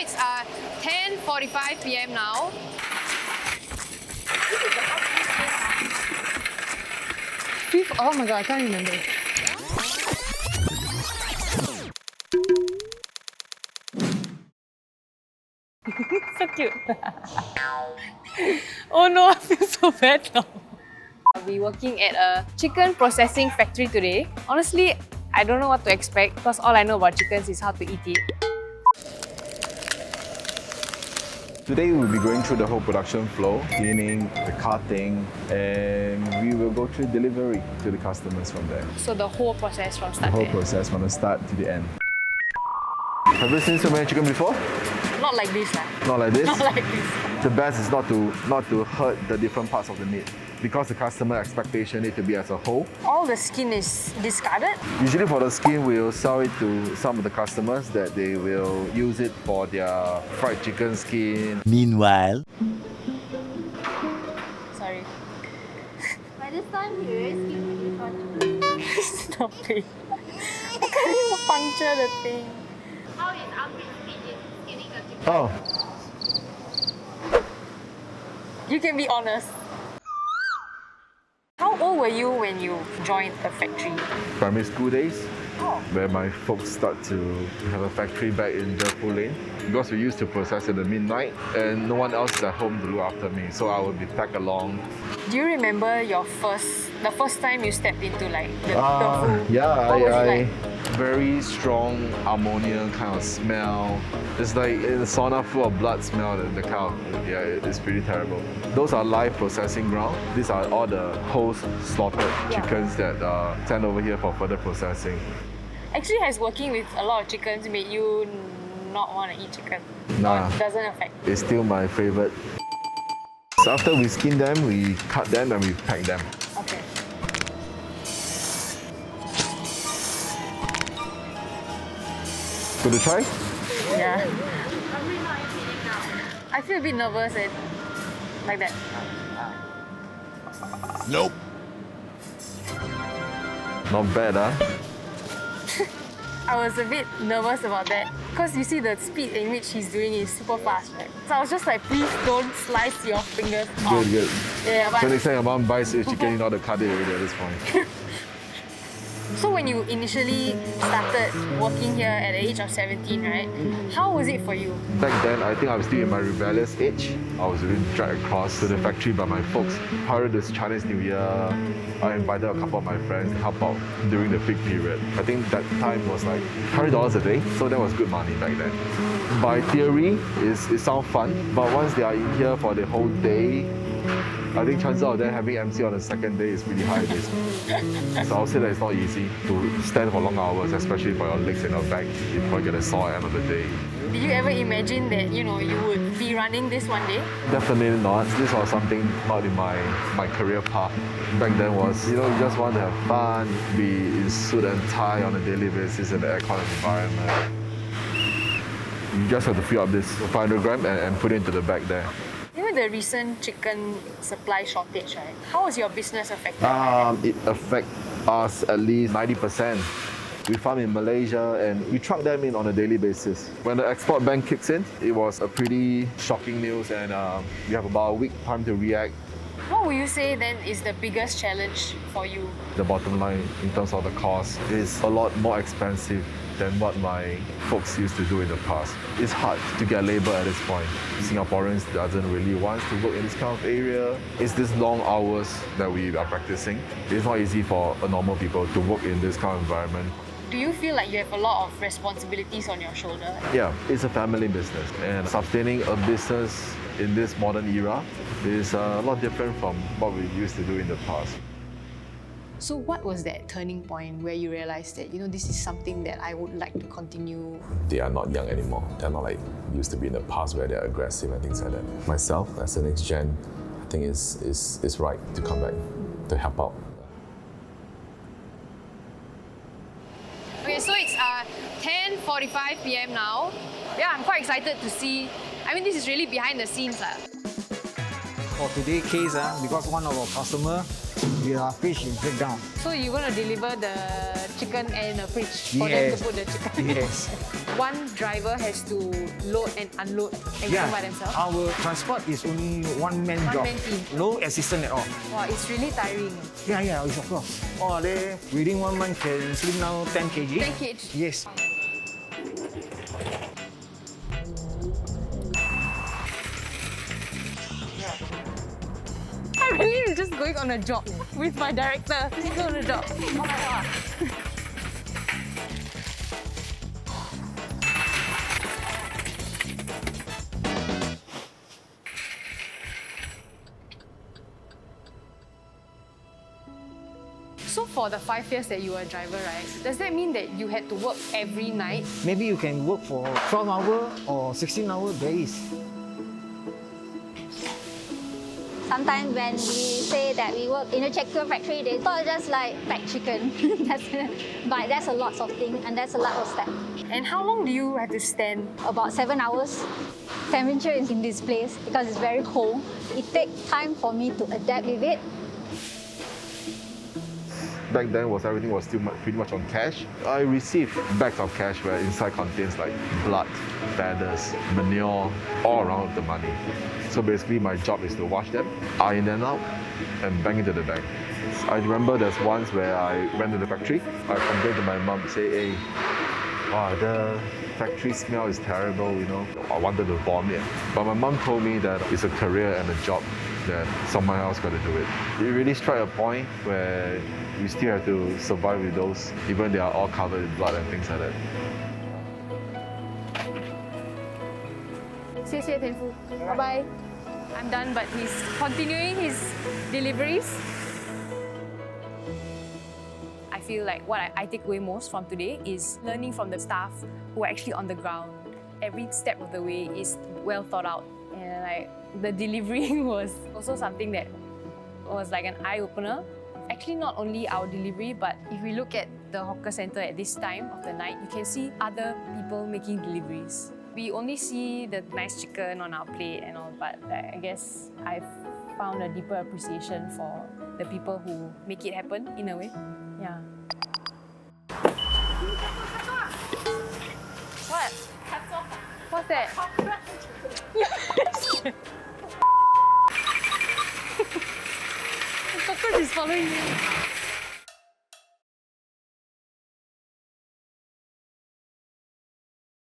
it's 10:45 p.m. now. Fifth? Oh my god, I can't remember. So cute. Oh no, I feel so bad now. I'll be working at a chicken processing factory today. Honestly, I don't know what to expect because all I know about chickens is how to eat it. Today we'll be going through the whole production flow, cleaning, the cutting, and we will go through delivery to the customers from there. So the whole process from The start whole to end. process from the start to the end. Have you seen so many chicken before? Not like this lah. Not like this? Not like this. The best is not to hurt the different parts of the meat because the customer expectation need to be as a whole. All the skin is discarded. Usually for the skin, we'll sell it to some of the customers that they will use it for their fried chicken skin. Meanwhile, Sorry. By this time, he already skipped in front. Stop it. I can't even puncture the thing. How is Amrit speed in skinning the chicken? Oh, You can be honest. How old were you when you joined the factory? primary school days, Oh. where my folks start to have a factory back in Jaipur Lane. Because we used to process it at midnight and no one else is at home to look after me, so I would be tagged along. Do you remember the first time you stepped into like the tofu? Yeah, What was it like? very strong ammonia kind of smell. It's like a sauna full of blood smell, the kind of, yeah, it's pretty terrible. Those are live processing ground. These are all the post slaughtered chickens that are sent over here for further processing. Actually, has working with a lot of chickens made you not want to eat chicken? Nah. Or it doesn't affect? It's still my favorite. So after we skin them, we cut them and we pack them. Okay. Good to try? Yeah. I feel a bit nervous and like that. nope. Not bad, huh? I was a bit nervous about that because you see the speed in which he's doing is super fast, right? So I was just like, please don't slice your fingers off. Good, good. Yeah, So but next time your mom buys a chicken, you know how to cut it already at this point. so when you initially started working here at the age of 17, right? How was it for you? Back then, I think I was still in my rebellious age. I was being dragged across to the factory by my folks. Prior to this Chinese New Year, I invited a couple of my friends to help out during the peak period. I think that time was like $100 a day, so that was good money back then. By theory, it sounds fun, but once they are in here for the whole day, I think chances of them having MC on the second day is really high risk. So I'll say that it's not easy to stand for long hours, especially for your legs and your back. You probably get a sore at the end of the day. Did you ever imagine that, you know, you would be running this one day? Definitely not. This was something not in my career path. Back then was, you just want to have fun, be in suit and tie on a daily basis in the aircon environment. You just have to fill up this 500 gram and put it into the bag there. You know the recent chicken supply shortage, right? How was your business affected? It affects us at least 90%. We farm in Malaysia and we truck them in on a daily basis. When the export ban kicks in, it was a pretty shocking news and we have about a week time to react. What would you say then is the biggest challenge for you? The bottom line in terms of the cost is a lot more expensive than what my folks used to do in the past. It's hard to get labor at this point. Singaporeans doesn't really want to work in this kind of area. It's these long hours that we are practicing. It's not easy for a normal people to work in this kind of environment. Do you feel like you have a lot of responsibilities on your shoulder? Yeah, it's a family business and sustaining a business in this modern era is a lot different from what we used to do in the past. So what was that turning point where you realized that, this is something that I would like to continue? They are not young anymore. They're not like used to be in the past where they're aggressive and things like that. Myself, as the next gen, I think it's right to come back to help out. Okay, so it's 10:45 p.m. now. Yeah, I'm quite excited to see. This is really behind the scenes. For today's case, because one of our customer, their fridge is breakdown. So you're going to deliver the chicken and a fridge for them to put the chicken? Yes. one driver has to load and unload everything by themselves? Our transport is only one-man job. One-man team. No assistant at all. Wow, it's really tiring. Yeah, it's of course. Oh, they within 1 month can slim down 10 kg. 10 kg? Yes. I really was just going on a job with my director. Just go on a job. Oh my god. So for the 5 years that you were a driver, right, does that mean that you had to work every night? Maybe you can work for 12 hour or 16 hour days. Sometimes when we say that we work in a chicken factory, they thought just like pack chicken. But there's a lot of things and there's a lot of steps. And how long do you have to stand? About 7 hours. Temperature is in this place because it's very cold. It takes time for me to adapt with it. Back then, everything was still pretty much on cash. I received bags of cash where inside contains like blood, feathers, manure, all around the money. So basically, my job is to wash them, iron them out, and bang into the bank. I remember there's once where I went to the factory. I complained to my mom, say, "Hey, the factory smell is terrible, you know." I wanted to vomit. But my mom told me that it's a career and a job, that someone else got to do it. It really struck a point where you still have to survive with those, even they are all covered in blood and things like that. 谢谢田夫. Bye-bye. I'm done, but he's continuing his deliveries. I feel like what I take away most from today is learning from the staff who are actually on the ground. Every step of the way is well thought out. And like the delivery was also something that was like an eye-opener. Actually, not only our delivery, but if we look at the hawker center at this time of the night, you can see other people making deliveries. We only see the nice chicken on our plate and all, but I guess I've found a deeper appreciation for the people who make it happen in a way. Yeah. What? What's that? The cockroach is following me.